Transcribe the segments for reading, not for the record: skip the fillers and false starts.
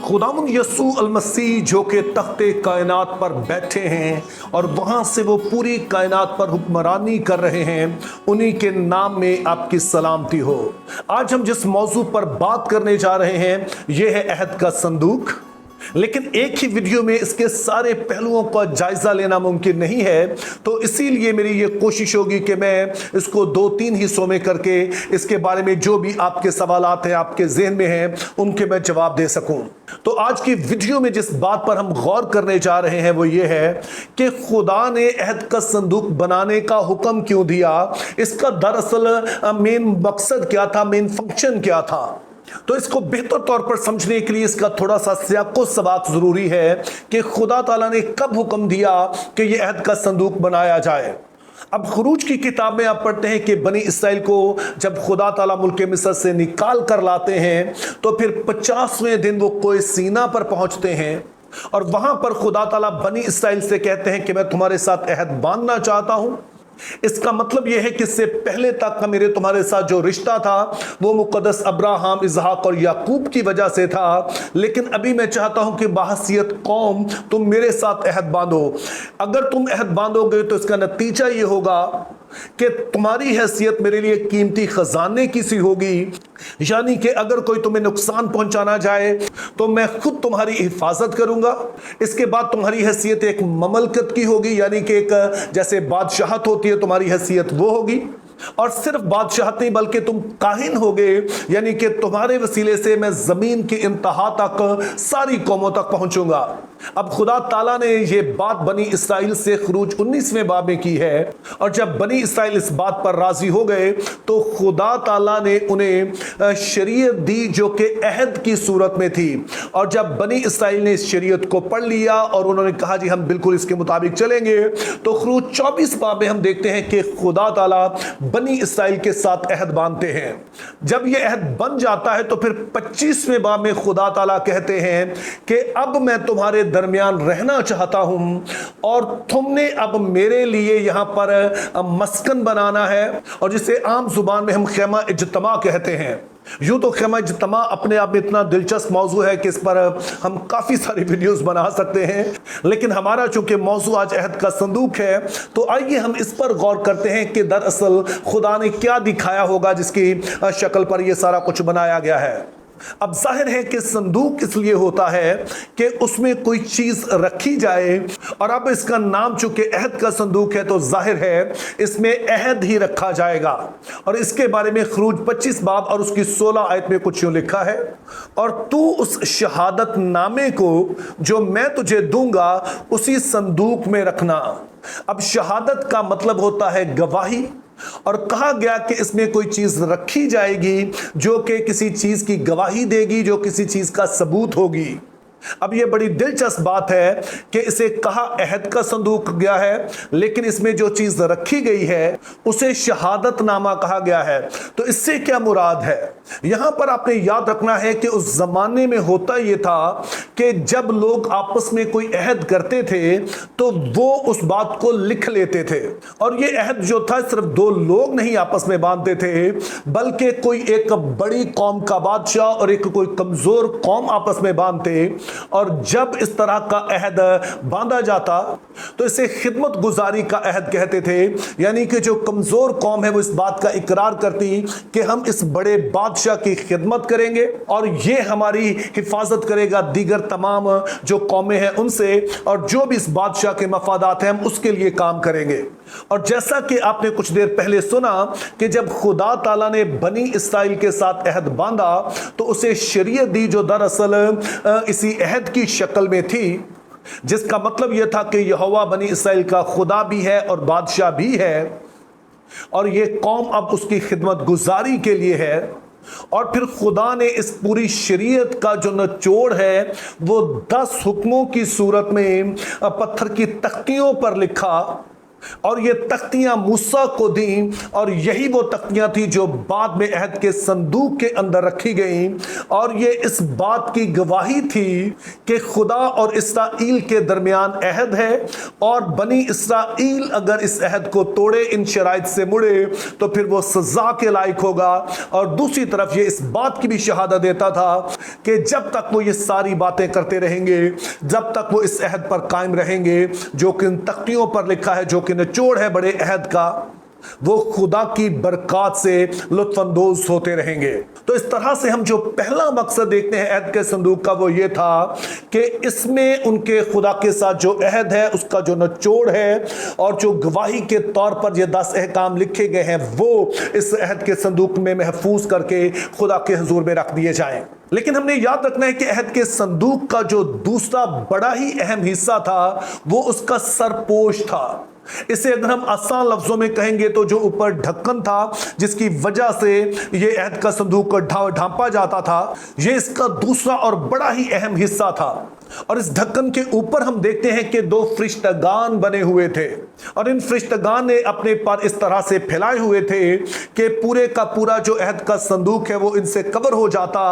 खुदावंद यीशु अलमसीह जो कि तख्ते कायनात पर बैठे हैं और वहाँ से वो पूरी कायनात पर हुक्मरानी कर रहे हैं, उन्हीं के नाम में आपकी सलामती हो। आज हम जिस मौजू पर बात करने जा रहे हैं ये है अहद का संदूक। लेकिन एक ही वीडियो में इसके सारे पहलुओं का जायजा लेना मुमकिन नहीं है, तो इसीलिए मेरी ये कोशिश होगी कि मैं इसको 2-3 हिस्सों में करके इसके बारे में जो भी आपके सवालात हैं, आपके ज़हन में हैं, उनके मैं जवाब दे सकूं। तो आज की वीडियो में जिस बात पर हम गौर करने जा रहे हैं वो ये है कि खुदा ने अहद का संदूक बनाने का हुक्म क्यों दिया, इसका दरअसल मेन मकसद क्या था, मेन फंक्शन क्या था। तो इसको बेहतर तौर पर समझने के लिए इसका थोड़ा सा सियाको सबाक जरूरी है कि खुदा ताला ने कब हुक्म दिया कि यह अहद का संदूक बनाया जाए। अब खुरूज की किताब में आप पढ़ते हैं कि बनी इसराइल को जब खुदा ताला मुल्क मिस्र से निकाल कर लाते हैं तो फिर 50वें दिन वो कोई सीना पर पहुंचते हैं और वहां पर खुदा ताला बनी इसराइल से कहते हैं कि मैं तुम्हारे साथ अहद बांधना चाहता हूं। इसका मतलब यह है कि इससे पहले तक का मेरे तुम्हारे साथ जो रिश्ता था वो मुकद्दस अब्राहम, इसहाक और याकूब की वजह से था, लेकिन अभी मैं चाहता हूं कि बहसीयत कौम तुम मेरे साथ अहद बांधो। अगर तुम अहद बांधोगे तो इसका नतीजा ये होगा कि तुम्हारी हैसियत मेरे लिए कीमती खजाने की सी होगी, यानी कि अगर कोई तुम्हें नुकसान पहुंचाना जाए तो मैं खुद तुम्हारी हिफाजत करूंगा। इसके बाद तुम्हारी हैसियत एक ममलकत की होगी, यानी कि एक जैसे बादशाहत होती है तुम्हारी हैसियत वो होगी। और सिर्फ बादशाहत नहीं बल्कि तुम काहिन होगे, यानी कि तुम्हारे वसीले से मैं जमीन की इंतहा तक सारी कौमों तक पहुंचूंगा। अब खुदा ताला ने ये बात बनी इसराइल से खुरूज 19वें बाब में की है, और जब बनी इसराइल इस बात पर राजी हो गए तो खुदा ताला ने उन्हें शरीयत दी जो कि अहद की सूरत में थी। और जब बनी इसराइल ने इस शरीयत को पढ़ लिया और उन्होंने कहा जी हम बिल्कुल इसके मुताबिक चलेंगे, तो खुरूज 24 बाब में हम देखते हैं कि खुदा ताला बनी इसराइल के साथ अहद बांधते हैं। जब यह अहद बन जाता है तो फिर 25वें बाब में खुदा ताला कहते हैं कि अब मैं तुम्हारे दरमियान रहना चाहता हूं और तुमने अब मेरे लिए यहां पर मस्कन बनाना है, और जिसे आम जुबान में हम खैमा इज्तमा कहते हैं। यूं तो खैमा इज्तमा अपने आप में इतना दिलचस्प मौजू है कि इस पर हम काफ़ी सारी वीडियोस बना सकते हैं, लेकिन हमारा चूंकि मौजू आज अहद का संदूक है तो आइए हम इस पर गौर करते हैं कि दरअसल खुदा ने क्या दिखाया होगा जिसकी शक्ल पर यह सारा कुछ बनाया गया है। अब जाहिर है कि संदूक इसलिए होता है कि उसमें कोई चीज रखी जाए, और अब इसका नाम चूंकि अहद का संदूक है तो जाहिर है इसमें अहद ही रखा जाएगा। और इसके बारे में खुरूज 25 बाब और उसकी 16 आयत में कुछ यूं लिखा है, और तू उस शहादत नामे को जो मैं तुझे दूंगा उसी संदूक में रखना। अब शहादत का मतलब होता है गवाही, और कहा गया कि इसमें कोई चीज रखी जाएगी जो कि किसी चीज की गवाही देगी, जो किसी चीज का सबूत होगी। अब यह बड़ी दिलचस्प बात है कि इसे कहा अहद का संदूक गया है, लेकिन इसमें जो चीज रखी गई है उसे शहादत नामा कहा गया है। तो इससे क्या मुराद है? यहां पर आपने याद रखना है कि उस जमाने में होता यह था कि जब लोग आपस में कोई अहद करते थे तो वो उस बात को लिख लेते थे, और यह अहद जो था सिर्फ 2 लोग नहीं आपस में बांधते थे, बल्कि कोई एक बड़ी कौम का बादशाह और एक कोई कमजोर कौम आपस में बांधते। और जब इस तरह का अहद बांधा जाता तो इसे खिदमत गुजारी का अहद कहते थे, यानी कि जो कमजोर कौम है वो इस बात का इकरार करती कि हम इस बड़े बादशाह की खिदमत करेंगे और ये हमारी हिफाजत करेगा दीगर तमाम जो कौमें हैं उनसे, और जो भी इस बादशाह के मफादात हैं हम उसके लिए काम करेंगे। और जैसा कि आपने कुछ देर पहले सुना कि जब खुदा ताला ने बनी इसराइल के साथ अहद बांधा तो उसे शरीयत दी जो दरअसल इसी अहद की शक्ल में थी, जिसका मतलब यह था कि यहोवा बनी इसराइल का खुदा भी है और बादशाह भी है, और यह कौम अब उसकी खिदमत गुजारी के लिए है। और फिर खुदा ने इस पूरी शरीयत का जो निचोड़ है वो 10 हुक्मों की सूरत में पत्थर की तख्तियों पर लिखा, और ये तख्तियां मूसा को दी, और यही वो तख्तियां थी जो बाद में अहद के संदूक के अंदर रखी गई। और ये इस बात की गवाही थी कि खुदा और इसराइल के दरमियान अहद है, और बनी इसराइल अगर इस अहद को तोड़े, इन शराइत से मुड़े, तो फिर वो सजा के लायक होगा। और दूसरी तरफ ये इस बात की भी शहादत देता था कि जब तक वो ये सारी बातें करते रहेंगे, जब तक वो इस अहद पर कायम रहेंगे जो कि इन तख्तियों पर लिखा है, जो कि निचोड़ है बड़े अहद का, वो खुदा की बरकत से लुत्फानंदोज होते रहेंगे। तो इस तरह से हम जो पहला मकसद देखते हैं अहद के संदूक का, वो ये था कि इसमें उनके खुदा के साथ जो अहद है उसका जो निचोड़ है, और जो गवाही के तौर पर ये 10 अहकाम लिखे गए हैं, वो इस अहद के संदूक में महफूज करके खुदा के हुजूर में रख दिए जाएं। लेकिन हमने याद रखना है कि अहद के संदूक का जो दूसरा बड़ा ही अहम हिस्सा था, वो उसका सरपोश था। इसे अगर हम आसान लफ्जों में कहेंगे तो जो ऊपर ढक्कन था, जिसकी वजह से ये अहद का संदूक ढांपा जाता था, ये इसका दूसरा और बड़ा ही अहम हिस्सा था। और इस ढक्कन के ऊपर हम देखते हैं कि 2 फरिश्तगान बने हुए थे, और इन फरिश्तगान ने अपने पर इस तरह से फैलाए हुए थे कि पूरे का पूरा जो अहद का संदूक है वो इनसे कवर हो जाता।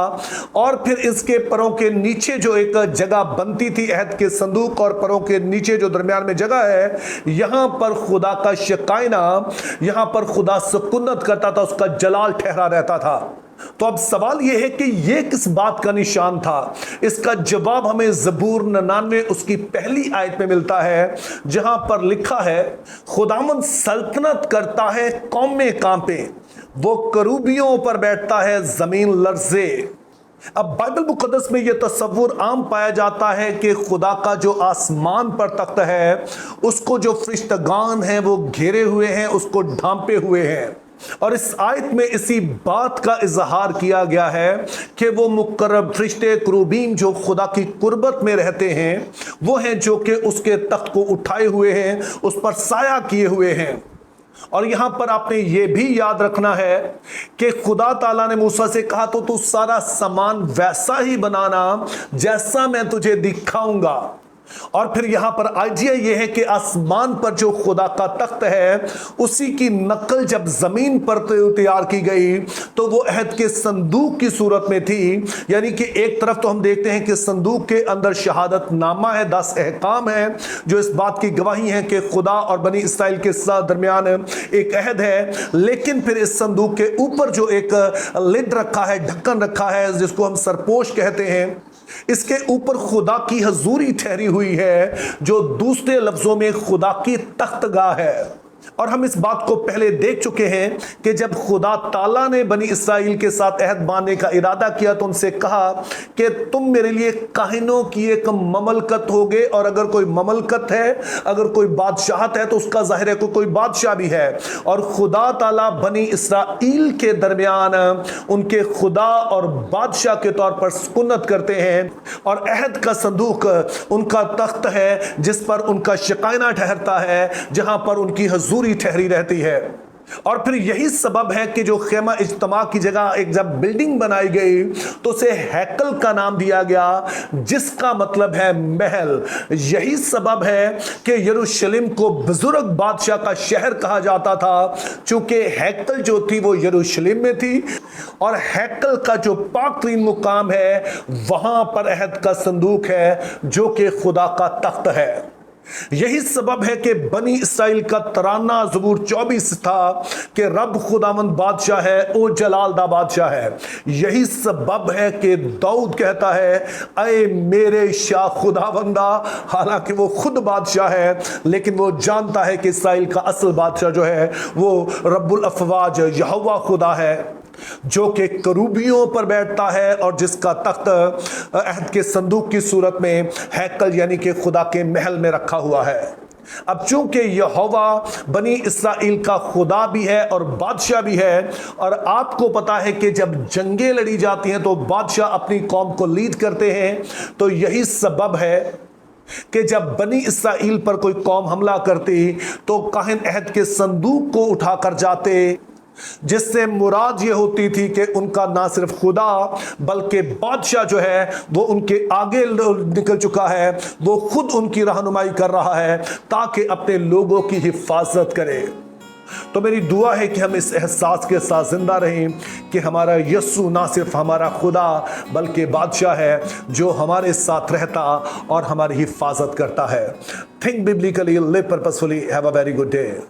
और फिर इसके परों के नीचे जो एक जगह बनती थी अहद के संदूक, और परों के नीचे जो दरमियान में जगह है, यहां पर खुदा का शकाइना, यहां पर खुदा सुकूनत करता था, उसका जलाल ठहरा रहता था। तो अब सवाल यह है कि यह किस बात का निशान था? इसका जवाब हमें ज़बूर 99 उसकी पहली आयत में मिलता है, जहां पर लिखा है, खुदावंद सल्तनत करता है, कौमें कांपे, वो करूबियों पर बैठता है, जमीन लर्जे। अब बाइबल मुकद्दस में यह तस्वुर आम पाया जाता है कि खुदा का जो आसमान पर तख्त है, उसको जो फरिश्तगान हैं वो घेरे हुए हैं, उसको ढांपे हुए हैं। और इस आयत में इसी बात का इजहार किया गया है कि वो मुकर्रब फरिश्ते करूबीम जो खुदा की कुर्बत में रहते हैं, वो हैं जो कि उसके तख्त को उठाए हुए हैं, उस पर साया किए हुए हैं। और यहां पर आपने ये भी याद रखना है कि खुदा ताला ने मूसा से कहा, तो तू सारा सामान वैसा ही बनाना जैसा मैं तुझे दिखाऊंगा। और फिर यहां पर आइडिया यह है कि आसमान पर जो खुदा का तख्त है, उसी की नकल जब जमीन पर तैयार की गई तो वो अहद के संदूक की सूरत में थी। यानी कि एक तरफ तो हम देखते हैं कि संदूक के अंदर शहादत नामा है, 10 अहकाम है जो इस बात की गवाही है कि खुदा और बनी इसराइल के दरमियान एक अहद है। लेकिन फिर इस संदूक के ऊपर जो एक लिड रखा है, ढक्कन रखा है, जिसको हम सरपोश कहते हैं, इसके ऊपर खुदा की हजूरी ठहरी हुई है, जो दूसरे लफ्जों में खुदा की तख्तगाह है। और हम इस बात को पहले देख चुके हैं कि जब खुदा ताला ने बनी इसराइल के साथ अहद बांधने का इरादा किया तो उनसे कहा कि तुम मेरे लिए काहिनों की एक ममलकत होगे, और अगर कोई ममलकत है, अगर कोई बादशाहत है, तो उसका जाहिर है कोई बादशाह भी है। और खुदा ताला बनी इसराइल के दरमियान उनके खुदा और बादशाह के तौर पर सुकूनत करते हैं, और अहद का संदूक उनका तख्त है जिस पर उनका शकाइना ठहरता है, जहां पर उनकी हजूरी ठहरी रहती है। और फिर यही सबब है कि जो खेमा इज्तिमा की जगह एक जब बिल्डिंग बनाई गई तो उसे हैकल का नाम दिया गया, जिसका मतलब है महल। यही सबब है कि यरूशलेम को बुजुर्ग बादशाह का शहर कहा जाता था, चूंकि हैकल जो थी वो यरूशलेम में थी, और हैकल का जो पाकतरीन मुकाम है वहां पर अहद का संदूक है जो कि खुदा का तख्त है। यही सबब है कि बनी इसराइल का तराना ज़बूर 24 था कि रब खुदावंद बादशाह है, ओ जलाल दा बादशाह है। यही सबब है कि दाऊद कहता है, ऐ मेरे शाह खुदावंदा, हालांकि वो खुद बादशाह है, लेकिन वो जानता है कि इसराइल का असल बादशाह जो है वो रब्बुल अफवाज यहोवा खुदा है, जो कि करूबियों पर बैठता है, और जिसका तख्त अहद के संदूक की सूरत में हैकल यानी कि खुदा के महल में रखा हुआ है। अब चूंकि यहोवा बनी इसराइल का खुदा भी है और बादशाह भी है, और आपको पता है कि जब जंगें लड़ी जाती हैं तो बादशाह अपनी कौम को लीड करते हैं, तो यही सबब है कि जब बनी इसराइल पर कोई कौम हमला करती तो काहिन अहद के संदूक को उठाकर जाते, جس سے مراد یہ ہوتی تھی کہ ان کا نہ صرف خدا بلکہ بادشاہ جو ہے وہ ان کے آگے نکل چکا ہے، وہ خود ان کی رہنمائی کر رہا ہے تاکہ اپنے لوگوں کی حفاظت کرے۔ تو میری دعا ہے کہ ہم اس احساس کے ساتھ زندہ رہیں کہ ہمارا یسوع نہ صرف ہمارا خدا بلکہ بادشاہ ہے جو ہمارے ساتھ رہتا اور ہماری حفاظت کرتا ہے۔ Think biblically, live purposefully, have a very good day.